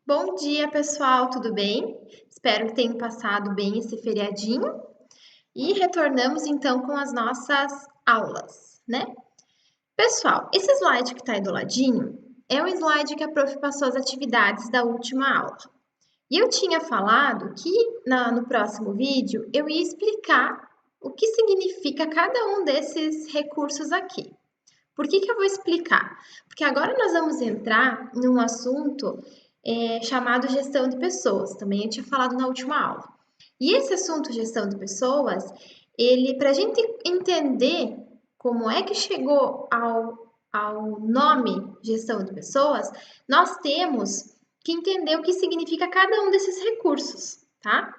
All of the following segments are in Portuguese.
Bom dia, pessoal, tudo bem? Espero que tenham passado bem esse feriadinho e retornamos então com as nossas aulas, né? Pessoal, esse slide que está aí do ladinho é o slide que a prof passou as atividades da última aula. E eu tinha falado que no próximo vídeo eu ia explicar o que significa cada um desses recursos aqui. Por que eu vou explicar? Porque agora nós vamos entrar num assunto chamado gestão de pessoas. Também eu tinha falado na última aula. E esse assunto, gestão de pessoas, para a gente entender como é que chegou ao nome gestão de pessoas, nós temos que entender o que significa cada um desses recursos, tá?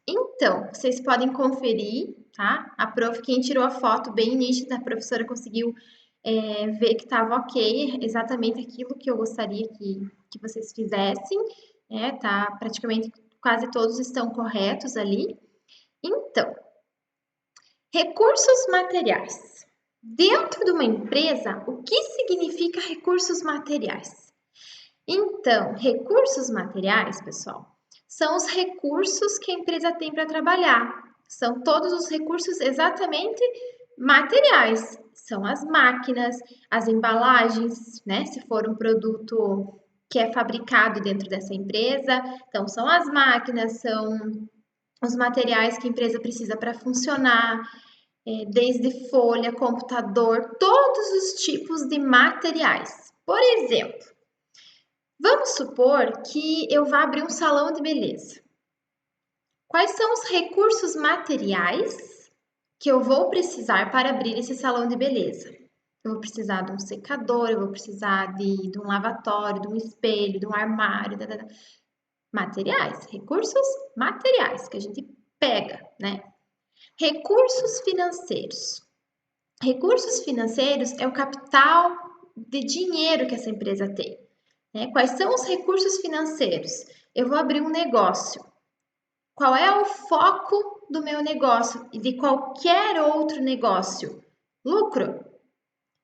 Então, vocês podem conferir, tá? A prof, quem tirou a foto bem nítida, a professora conseguiu ver que estava ok, exatamente aquilo que eu gostaria que vocês fizessem, tá? Praticamente quase todos estão corretos ali. Então, recursos materiais. Dentro de uma empresa, o que significa recursos materiais? Então, recursos materiais, pessoal, são os recursos que a empresa tem para trabalhar. São todos os recursos exatamente materiais. São as máquinas, as embalagens, né? Se for um produto que é fabricado dentro dessa empresa, então são as máquinas, são os materiais que a empresa precisa para funcionar, desde folha, computador, todos os tipos de materiais. Por exemplo, vamos supor que eu vá abrir um salão de beleza. Quais são os recursos materiais que eu vou precisar para abrir esse salão de beleza? Eu vou precisar de um secador, eu vou precisar de um lavatório, de um espelho, de um armário, materiais, recursos materiais que a gente pega, né? Recursos financeiros. Recursos financeiros é o capital de dinheiro que essa empresa tem. Né? Quais são os recursos financeiros? Eu vou abrir um negócio. Qual é o foco do meu negócio e de qualquer outro negócio? Lucro.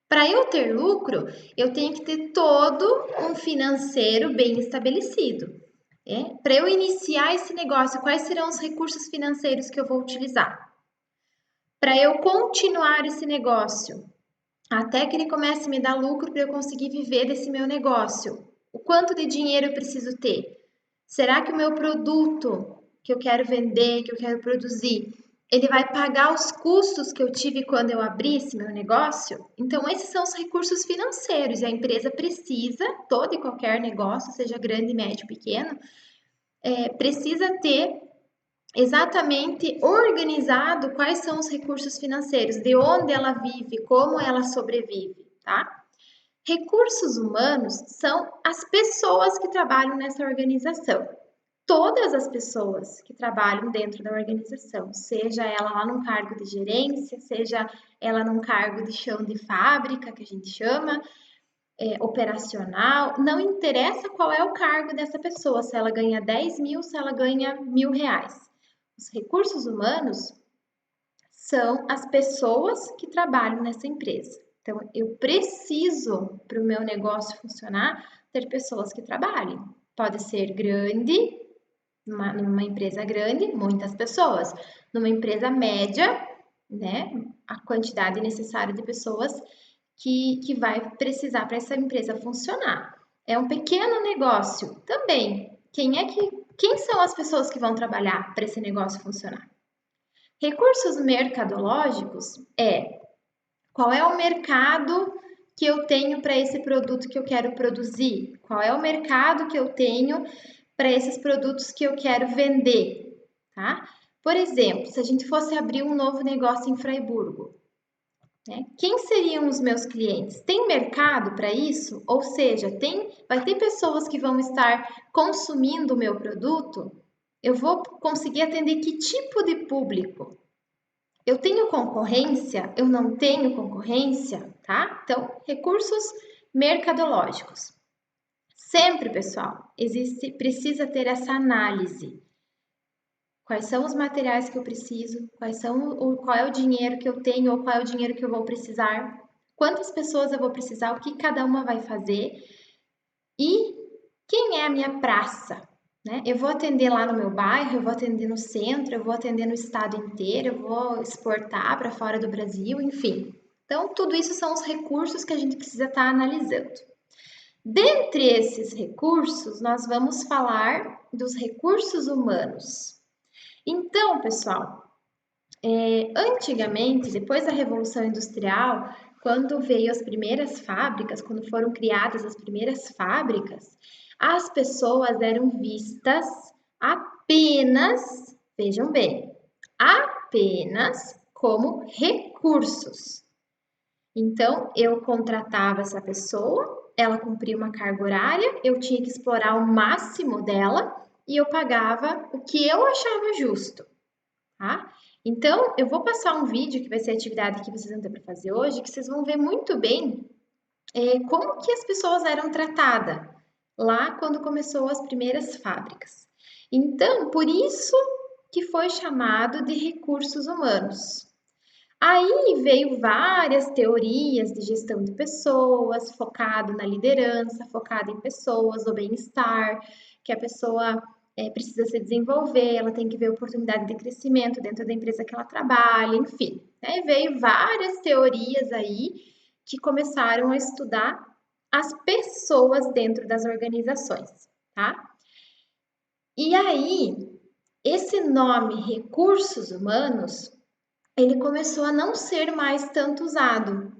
Para eu ter lucro, eu tenho que ter todo um financeiro bem estabelecido. Para eu iniciar esse negócio, quais serão os recursos financeiros que eu vou utilizar? Para eu continuar esse negócio, até que ele comece a me dar lucro para eu conseguir viver desse meu negócio. O quanto de dinheiro eu preciso ter? Será que o meu produto que eu quero vender, que eu quero produzir, ele vai pagar os custos que eu tive quando eu abri esse meu negócio? Então, esses são os recursos financeiros e a empresa precisa, todo e qualquer negócio, seja grande, médio, pequeno, precisa ter exatamente organizado quais são os recursos financeiros, de onde ela vive, como ela sobrevive, tá? Recursos humanos são as pessoas que trabalham nessa organização. Todas as pessoas que trabalham dentro da organização, seja ela lá num cargo de gerência, seja ela num cargo de chão de fábrica, que a gente chama, operacional, não interessa qual é o cargo dessa pessoa, se ela ganha 10 mil, se ela ganha R$ 1.000. Os recursos humanos são as pessoas que trabalham nessa empresa. Então, eu preciso, para o meu negócio funcionar, ter pessoas que trabalhem. Pode ser grande, numa empresa grande, muitas pessoas. Numa empresa média, né, a quantidade necessária de pessoas que vai precisar para essa empresa funcionar. É um pequeno negócio também. Quem são as pessoas que vão trabalhar para esse negócio funcionar? Recursos mercadológicos qual é o mercado que eu tenho para esse produto que eu quero produzir? Qual é o mercado que eu tenho para esses produtos que eu quero vender, tá? Por exemplo, se a gente fosse abrir um novo negócio em Fraiburgo, né? Quem seriam os meus clientes? Tem mercado para isso? Ou seja, vai ter pessoas que vão estar consumindo o meu produto? Eu vou conseguir atender que tipo de público? Eu tenho concorrência? Eu não tenho concorrência? Tá? Então, recursos mercadológicos. Sempre, pessoal, precisa ter essa análise. Quais são os materiais que eu preciso? Qual é o dinheiro que eu tenho ou qual é o dinheiro que eu vou precisar? Quantas pessoas eu vou precisar? O que cada uma vai fazer? E quem é a minha praça, né? Eu vou atender lá no meu bairro, eu vou atender no centro, eu vou atender no estado inteiro, eu vou exportar para fora do Brasil, enfim. Então, tudo isso são os recursos que a gente precisa estar analisando. Dentre esses recursos, nós vamos falar dos recursos humanos. Então, pessoal, antigamente, depois da Revolução Industrial, quando veio as primeiras fábricas, quando foram criadas as primeiras fábricas, as pessoas eram vistas apenas, vejam bem, apenas como recursos. Então, eu contratava essa pessoa, ela cumpria uma carga horária, eu tinha que explorar o máximo dela e eu pagava o que eu achava justo, tá? Então, eu vou passar um vídeo que vai ser a atividade que vocês vão ter para fazer hoje, que vocês vão ver muito bem como que as pessoas eram tratadas lá quando começou as primeiras fábricas. Então, por isso que foi chamado de recursos humanos. Aí veio várias teorias de gestão de pessoas, focado na liderança, focado em pessoas, no bem-estar, que a pessoa precisa se desenvolver, ela tem que ver oportunidade de crescimento dentro da empresa que ela trabalha, enfim. Né? Veio várias teorias aí que começaram a estudar as pessoas dentro das organizações, tá? E aí, esse nome recursos humanos ele começou a não ser mais tanto usado.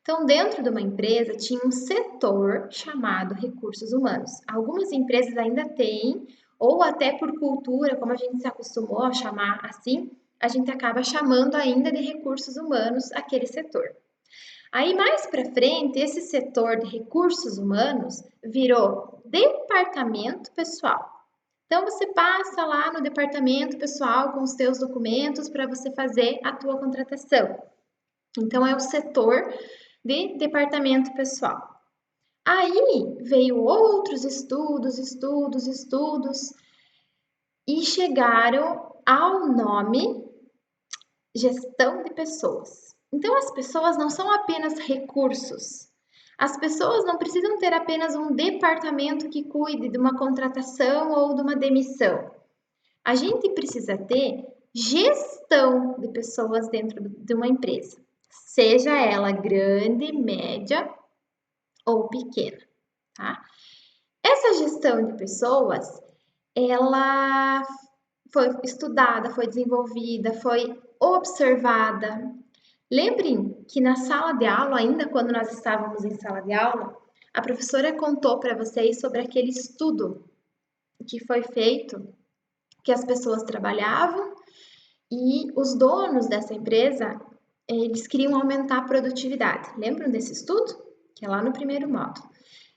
Então, dentro de uma empresa, tinha um setor chamado recursos humanos. Algumas empresas ainda têm, ou até por cultura, como a gente se acostumou a chamar assim, a gente acaba chamando ainda de recursos humanos aquele setor. Aí, mais para frente, esse setor de recursos humanos virou departamento pessoal. Então, você passa lá no departamento pessoal com os seus documentos para você fazer a tua contratação. Então, é o setor de departamento pessoal. Aí, veio outros estudos e chegaram ao nome gestão de pessoas. Então, as pessoas não são apenas recursos. As pessoas não precisam ter apenas um departamento que cuide de uma contratação ou de uma demissão. A gente precisa ter gestão de pessoas dentro de uma empresa, seja ela grande, média ou pequena, tá? Essa gestão de pessoas, ela foi estudada, foi desenvolvida, foi observada. Lembrem que na sala de aula, ainda quando nós estávamos em sala de aula, a professora contou para vocês sobre aquele estudo que foi feito, que as pessoas trabalhavam e os donos dessa empresa, eles queriam aumentar a produtividade. Lembram desse estudo? Que é lá no primeiro módulo.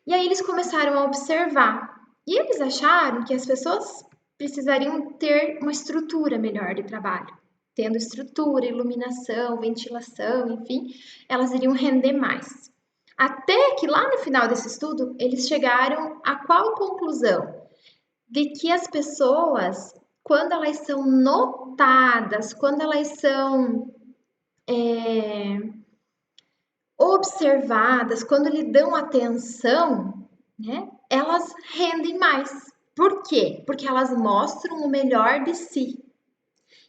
E aí eles começaram a observar. E eles acharam que as pessoas precisariam ter uma estrutura melhor de trabalho. Tendo estrutura, iluminação, ventilação, enfim, elas iriam render mais. Até que lá no final desse estudo, eles chegaram a qual conclusão? De que as pessoas, quando elas são notadas, quando elas são observadas, quando lhe dão atenção, né, elas rendem mais. Por quê? Porque elas mostram o melhor de si.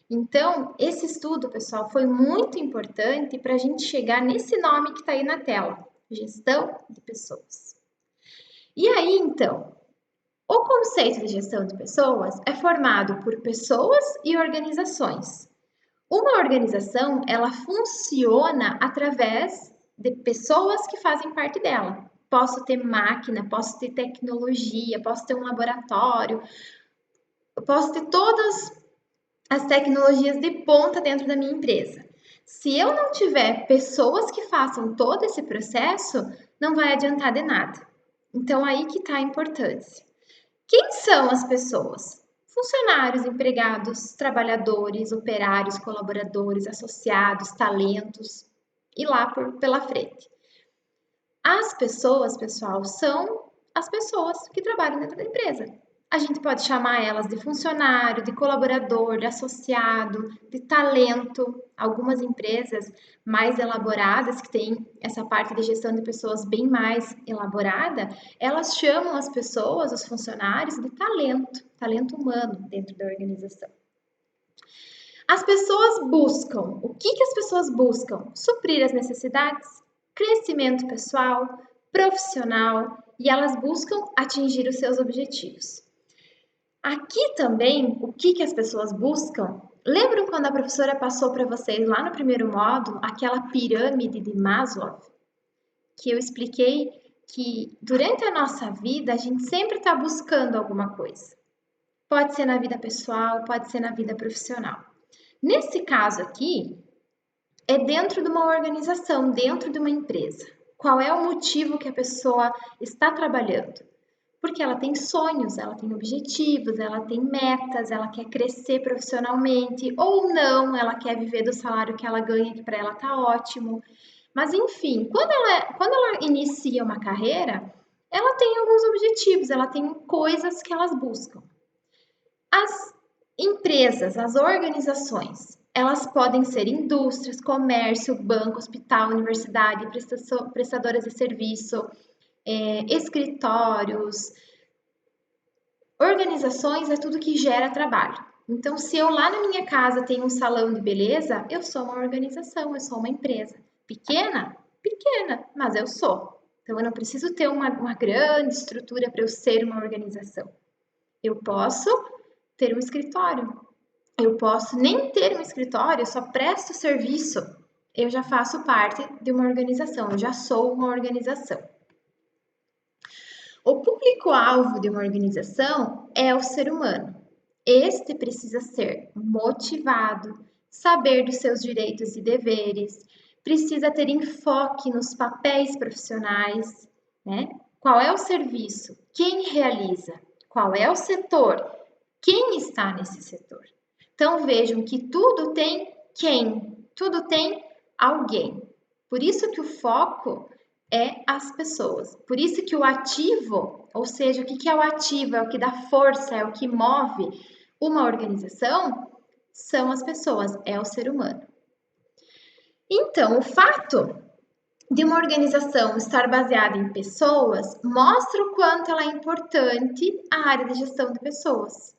Então, esse estudo, pessoal, foi muito importante para a gente chegar nesse nome que está aí na tela, gestão de pessoas. E aí, então, o conceito de gestão de pessoas é formado por pessoas e organizações. Uma organização, ela funciona através de pessoas que fazem parte dela. Posso ter máquina, posso ter tecnologia, posso ter um laboratório, posso ter todas as tecnologias de ponta dentro da minha empresa. Se eu não tiver pessoas que façam todo esse processo, não vai adiantar de nada. Então, aí que está a importância. Quem são as pessoas? Funcionários, empregados, trabalhadores, operários, colaboradores, associados, talentos e lá pela frente. As pessoas, pessoal, são as pessoas que trabalham dentro da empresa. A gente pode chamar elas de funcionário, de colaborador, de associado, de talento. Algumas empresas mais elaboradas, que têm essa parte de gestão de pessoas bem mais elaborada, elas chamam as pessoas, os funcionários, de talento, talento humano dentro da organização. As pessoas buscam, o que as pessoas buscam? Suprir as necessidades, crescimento pessoal, profissional, e elas buscam atingir os seus objetivos. Aqui também, o que as pessoas buscam? Lembram quando a professora passou para vocês lá no primeiro módulo aquela pirâmide de Maslow? Que eu expliquei que durante a nossa vida a gente sempre está buscando alguma coisa. Pode ser na vida pessoal, pode ser na vida profissional. Nesse caso aqui, é dentro de uma organização, dentro de uma empresa. Qual é o motivo que a pessoa está trabalhando? Porque ela tem sonhos, ela tem objetivos, ela tem metas, ela quer crescer profissionalmente ou não, ela quer viver do salário que ela ganha, que para ela tá ótimo. Mas enfim, quando ela inicia uma carreira, ela tem alguns objetivos, ela tem coisas que elas buscam. As empresas, as organizações, elas podem ser indústrias, comércio, banco, hospital, universidade, prestadoras de serviço, escritórios. Organizações é tudo que gera trabalho. Então, se eu lá na minha casa tenho um salão de beleza, eu sou uma organização, eu sou uma empresa. Pequena? Pequena, mas eu sou. Então, eu não preciso ter uma grande estrutura para eu ser uma organização. Eu posso ter um escritório. Eu posso nem ter um escritório, eu só presto serviço. Eu já faço parte de uma organização, eu já sou uma organização. O público-alvo de uma organização é o ser humano. Este precisa ser motivado, saber dos seus direitos e deveres, precisa ter enfoque nos papéis profissionais, né? Qual é o serviço? Quem realiza? Qual é o setor? Quem está nesse setor? Então vejam que tudo tem quem, tudo tem alguém. Por isso que o foco é as pessoas. Por isso que o ativo, ou seja, o que é o ativo? É o que dá força, é o que move uma organização, são as pessoas, é o ser humano. Então, o fato de uma organização estar baseada em pessoas mostra o quanto ela é importante a área de gestão de pessoas.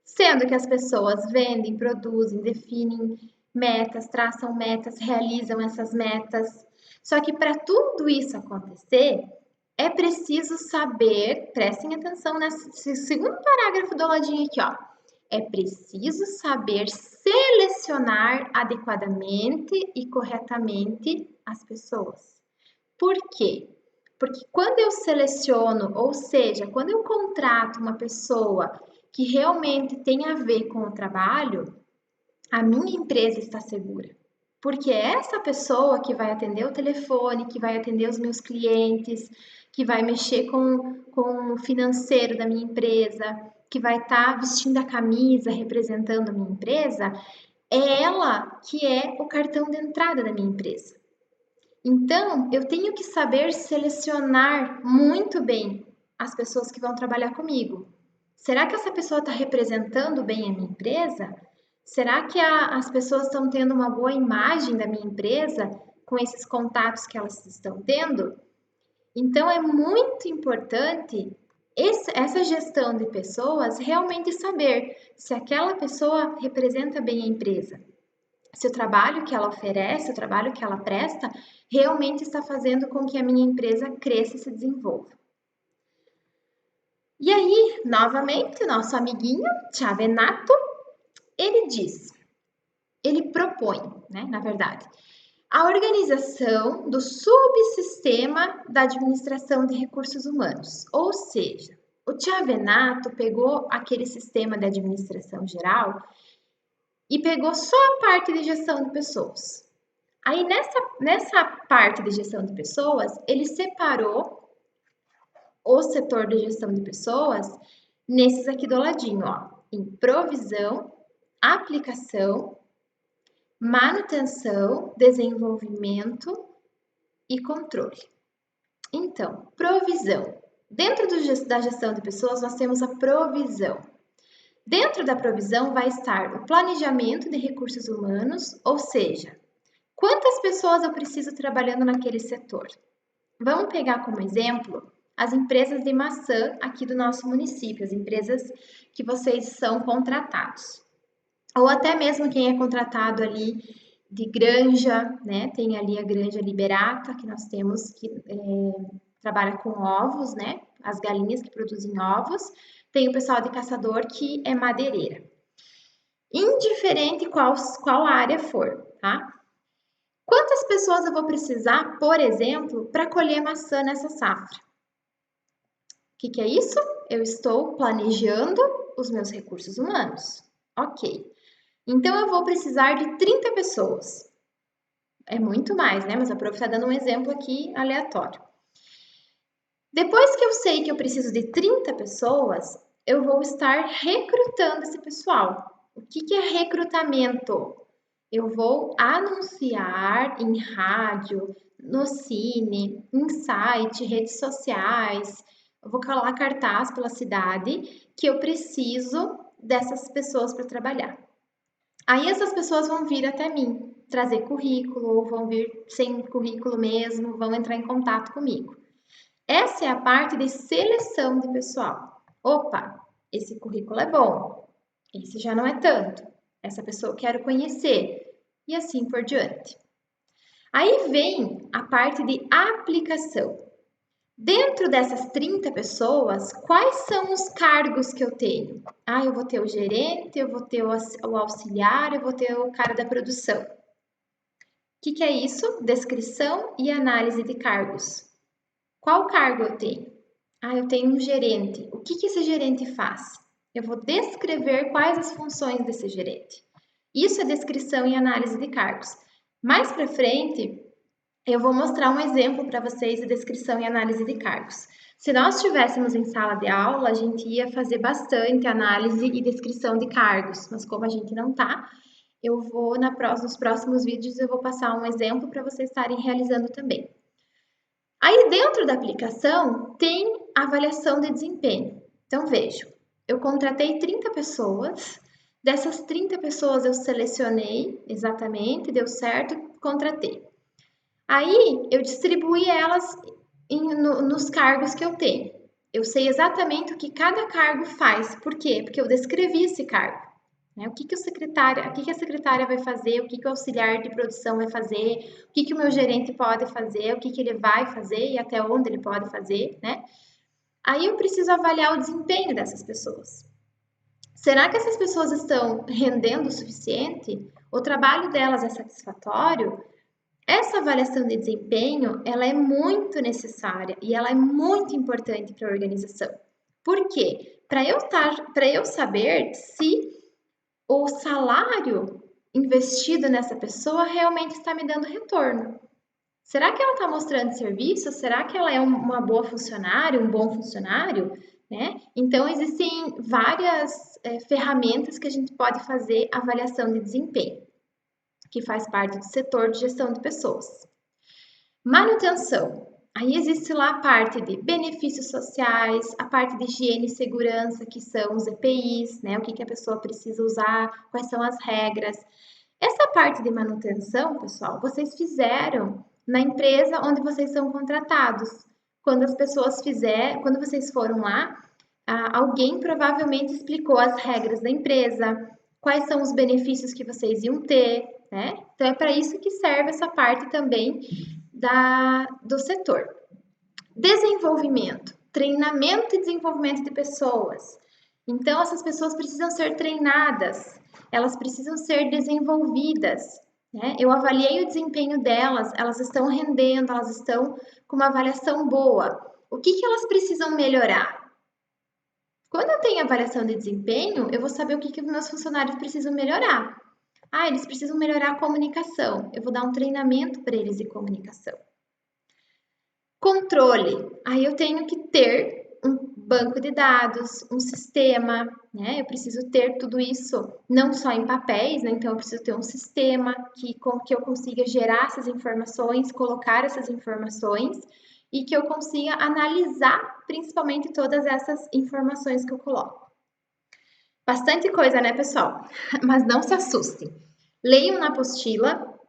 Sendo que as pessoas vendem, produzem, definem metas, traçam metas, realizam essas metas. Só que para tudo isso acontecer, é preciso saber, prestem atenção nesse segundo parágrafo do ladinho aqui, ó. É preciso saber selecionar adequadamente e corretamente as pessoas. Por quê? Porque quando eu seleciono, ou seja, quando eu contrato uma pessoa que realmente tem a ver com o trabalho, a minha empresa está segura. Porque é essa pessoa que vai atender o telefone, que vai atender os meus clientes, que vai mexer com o financeiro da minha empresa, que vai estar vestindo a camisa representando a minha empresa, é ela que é o cartão de entrada da minha empresa. Então, eu tenho que saber selecionar muito bem as pessoas que vão trabalhar comigo. Será que essa pessoa está representando bem a minha empresa? Será que as pessoas estão tendo uma boa imagem da minha empresa com esses contatos que elas estão tendo? Então, é muito importante essa gestão de pessoas realmente saber se aquela pessoa representa bem a empresa. Se o trabalho que ela oferece, o trabalho que ela presta, realmente está fazendo com que a minha empresa cresça e se desenvolva. E aí, novamente, nosso amiguinho, Chavenato, ele diz, ele propõe, né, na verdade, a organização do subsistema da administração de recursos humanos. Ou seja, o Chavenato pegou aquele sistema de administração geral e pegou só a parte de gestão de pessoas. Aí nessa parte de gestão de pessoas, ele separou o setor de gestão de pessoas nesses aqui do ladinho, ó, em provisão, aplicação, manutenção, desenvolvimento e controle. Então, provisão. Dentro da gestão de pessoas, nós temos a provisão. Dentro da provisão vai estar o planejamento de recursos humanos, ou seja, quantas pessoas eu preciso trabalhando naquele setor. Vamos pegar como exemplo as empresas de maçã aqui do nosso município, as empresas que vocês são contratados. Ou até mesmo quem é contratado ali de granja, né? Tem ali a granja Liberata, que nós temos que trabalha com ovos, né? As galinhas que produzem ovos. Tem o pessoal de caçador que é madeireira. Indiferente qual área for, tá? Quantas pessoas eu vou precisar, por exemplo, para colher maçã nessa safra? O que é isso? Eu estou planejando os meus recursos humanos. Ok. Então, eu vou precisar de 30 pessoas. É muito mais, né? Mas a prof está dando um exemplo aqui aleatório. Depois que eu sei que eu preciso de 30 pessoas, eu vou estar recrutando esse pessoal. O que é recrutamento? Eu vou anunciar em rádio, no cine, em site, redes sociais. Eu vou colar cartaz pela cidade que eu preciso dessas pessoas para trabalhar. Aí essas pessoas vão vir até mim, trazer currículo, ou vão vir sem currículo mesmo, vão entrar em contato comigo. Essa é a parte de seleção de pessoal. Opa, esse currículo é bom, esse já não é tanto, essa pessoa eu quero conhecer, e assim por diante. Aí vem a parte de aplicação. Dentro dessas 30 pessoas, quais são os cargos que eu tenho? Ah, eu vou ter o gerente, eu vou ter o auxiliar, eu vou ter o cara da produção. O que é isso? Descrição e análise de cargos. Qual cargo eu tenho? Ah, eu tenho um gerente. O que esse gerente faz? Eu vou descrever quais as funções desse gerente. Isso é descrição e análise de cargos. Mais para frente, eu vou mostrar um exemplo para vocês de descrição e análise de cargos. Se nós estivéssemos em sala de aula, a gente ia fazer bastante análise e descrição de cargos, mas como a gente não está, eu vou nos próximos vídeos eu vou passar um exemplo para vocês estarem realizando também. Aí dentro da aplicação tem avaliação de desempenho. Então vejo, eu contratei 30 pessoas, dessas 30 pessoas eu selecionei exatamente, deu certo, contratei. Aí eu distribuí elas nos cargos que eu tenho. Eu sei exatamente o que cada cargo faz. Por quê? Porque eu descrevi esse cargo. Né? O que a secretária vai fazer, o que o auxiliar de produção vai fazer, o que o meu gerente pode fazer, o que ele vai fazer e até onde ele pode fazer, né? Aí eu preciso avaliar o desempenho dessas pessoas. Será que essas pessoas estão rendendo o suficiente? O trabalho delas é satisfatório? Essa avaliação de desempenho, ela é muito necessária e ela é muito importante para a organização. Por quê? Para eu saber se o salário investido nessa pessoa realmente está me dando retorno. Será que ela está mostrando serviço? Será que ela é uma boa funcionária, um bom funcionário? Né? Então, existem várias ferramentas que a gente pode fazer avaliação de desempenho, que faz parte do setor de gestão de pessoas. Manutenção. Aí existe lá a parte de benefícios sociais, a parte de higiene e segurança, que são os EPIs, né? O que a pessoa precisa usar, quais são as regras. Essa parte de manutenção, pessoal, vocês fizeram na empresa onde vocês são contratados. Quando quando vocês foram lá, alguém provavelmente explicou as regras da empresa, quais são os benefícios que vocês iam ter, né? Então é para isso que serve essa parte também do setor. Desenvolvimento, treinamento e desenvolvimento de pessoas. Então, essas pessoas precisam ser treinadas, elas precisam ser desenvolvidas. Né? Eu avaliei o desempenho delas, elas estão rendendo, elas estão com uma avaliação boa. O que elas precisam melhorar? Quando eu tenho avaliação de desempenho, eu vou saber o que os meus funcionários precisam melhorar. Ah, eles precisam melhorar a comunicação. Eu vou dar um treinamento para eles de comunicação. Controle. Aí eu tenho que ter um banco de dados, um sistema, né? Eu preciso ter tudo isso, não só em papéis, né? Então eu preciso ter um sistema que eu consiga gerar essas informações, colocar essas informações e que eu consiga analisar principalmente todas essas informações que eu coloco. Bastante coisa, né, pessoal? Mas não se assustem. Leiam na apostila,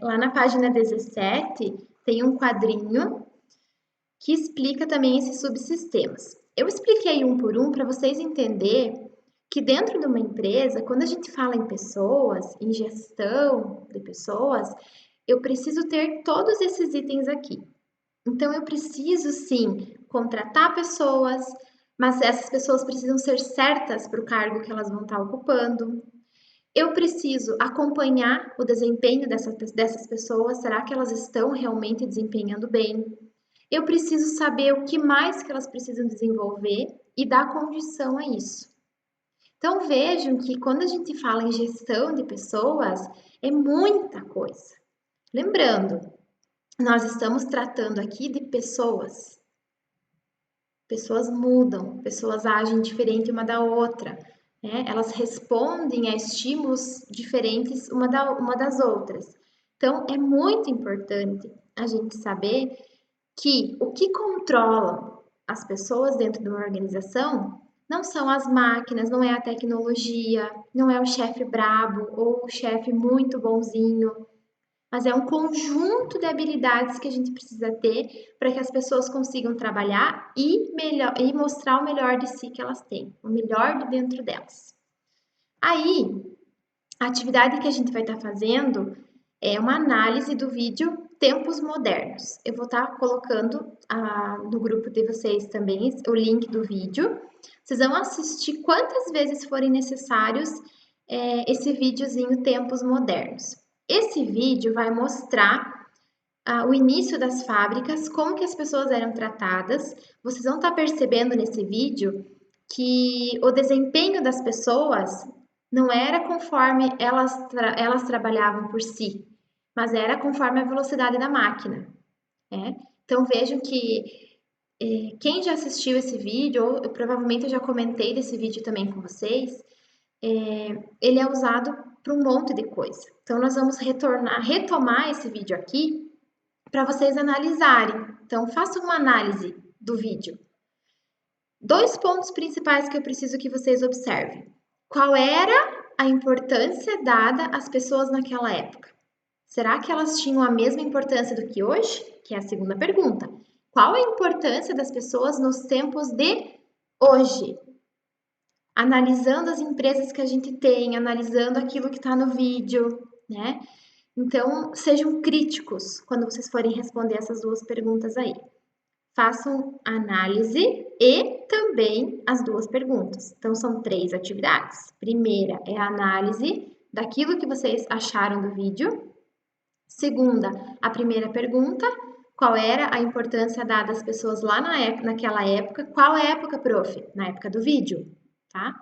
lá na página 17 tem um quadrinho que explica também esses subsistemas. Eu expliquei um por um para vocês entenderem que dentro de uma empresa, quando a gente fala em pessoas, em gestão de pessoas, eu preciso ter todos esses itens aqui. Então, eu preciso sim contratar pessoas, mas essas pessoas precisam ser certas para o cargo que elas vão estar ocupando. Eu preciso acompanhar o desempenho dessas pessoas, será que elas estão realmente desempenhando bem? Eu preciso saber o que mais que elas precisam desenvolver e dar condição a isso. Então vejam que quando a gente fala em gestão de pessoas, é muita coisa. Lembrando, nós estamos tratando aqui de pessoas. Pessoas mudam, pessoas agem diferente uma da outra, né? Elas respondem a estímulos diferentes uma das outras. Então, é muito importante a gente saber que o que controla as pessoas dentro de uma organização não são as máquinas, não é a tecnologia, não é o chefe brabo ou o chefe muito bonzinho, mas é um conjunto de habilidades que a gente precisa ter para que as pessoas consigam trabalhar e mostrar o melhor de si que elas têm, o melhor de dentro delas. Aí, a atividade que a gente vai estar fazendo é uma análise do vídeo Tempos Modernos. Eu vou estar colocando no grupo de vocês também o link do vídeo. Vocês vão assistir quantas vezes forem necessários esse videozinho Tempos Modernos. Esse vídeo vai mostrar o início das fábricas, como que as pessoas eram tratadas. Vocês vão estar percebendo nesse vídeo que o desempenho das pessoas não era conforme elas trabalhavam por si, mas era conforme a velocidade da máquina, né? Então vejam que quem já assistiu esse vídeo, provavelmente eu já comentei desse vídeo também com vocês, ele é usado para um monte de coisa. Então nós vamos retomar esse vídeo aqui para vocês analisarem. Então façam uma análise do vídeo. 2 pontos principais que eu preciso que vocês observem. Qual era a importância dada às pessoas naquela época? Será que elas tinham a mesma importância do que hoje? Que é a segunda pergunta. Qual a importância das pessoas nos tempos de hoje? Analisando as empresas que a gente tem, analisando aquilo que está no vídeo, né? Então, sejam críticos quando vocês forem responder essas 2 perguntas aí. Façam a análise e também as 2 perguntas. Então, são 3 atividades. Primeira é a análise daquilo que vocês acharam do vídeo. Segunda, a primeira pergunta, qual era a importância dada às pessoas lá naquela época? Qual época, prof? Na época do vídeo, tá?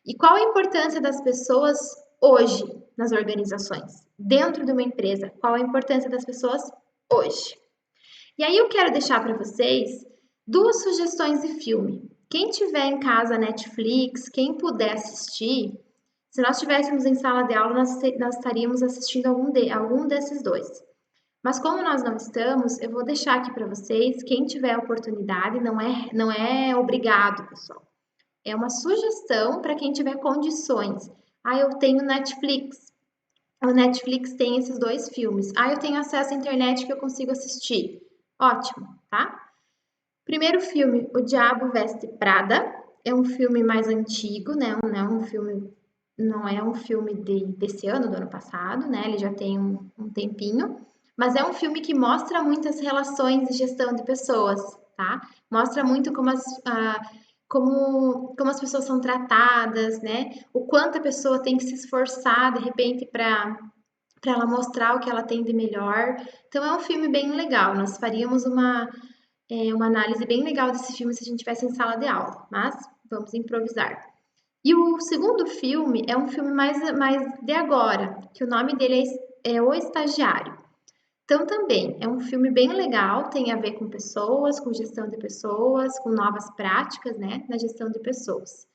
E qual a importância das pessoas hoje nas organizações? Dentro de uma empresa, qual a importância das pessoas hoje? E aí eu quero deixar para vocês 2 sugestões de filme. Quem tiver em casa Netflix, quem puder assistir, se nós estivéssemos em sala de aula, nós estaríamos assistindo algum desses 2. Mas como nós não estamos, eu vou deixar aqui para vocês, quem tiver oportunidade, não é obrigado, pessoal. É uma sugestão para quem tiver condições. Eu tenho Netflix. O Netflix tem esses 2 filmes. Eu tenho acesso à internet que eu consigo assistir. Ótimo, tá? Primeiro filme, O Diabo Veste Prada. É um filme mais antigo, né? Não é um filme desse ano, do ano passado, né? Ele já tem um tempinho. Mas é um filme que mostra muitas relações de gestão de pessoas, tá? Mostra muito como as pessoas são tratadas, né? O quanto a pessoa tem que se esforçar, de repente, para ela mostrar o que ela tem de melhor. Então, é um filme bem legal. Nós faríamos uma análise bem legal desse filme se a gente tivesse em sala de aula, mas vamos improvisar. E o segundo filme é um filme mais de agora, que o nome dele é O Estagiário. Então, também é um filme bem legal, tem a ver com pessoas, com gestão de pessoas, com novas práticas, né, na gestão de pessoas.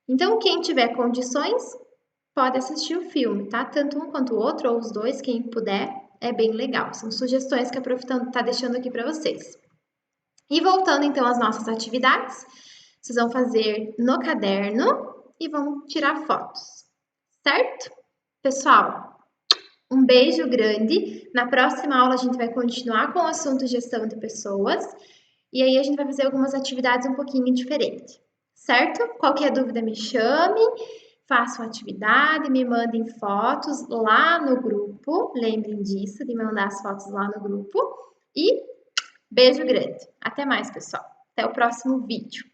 Então, quem tiver condições, pode assistir o filme, tá? Tanto um quanto o outro, ou os 2, quem puder. é bem legal. São sugestões que a Prof está deixando aqui para vocês. E voltando então às nossas atividades, vocês vão fazer no caderno e vão tirar fotos, certo? Pessoal, um beijo grande. Na próxima aula a gente vai continuar com o assunto gestão de pessoas e aí a gente vai fazer algumas atividades um pouquinho diferentes, certo? Qualquer dúvida me chame, façam atividade, me mandem fotos lá no grupo, lembrem disso, de mandar as fotos lá no grupo e beijo grande. Até mais, pessoal. Até o próximo vídeo.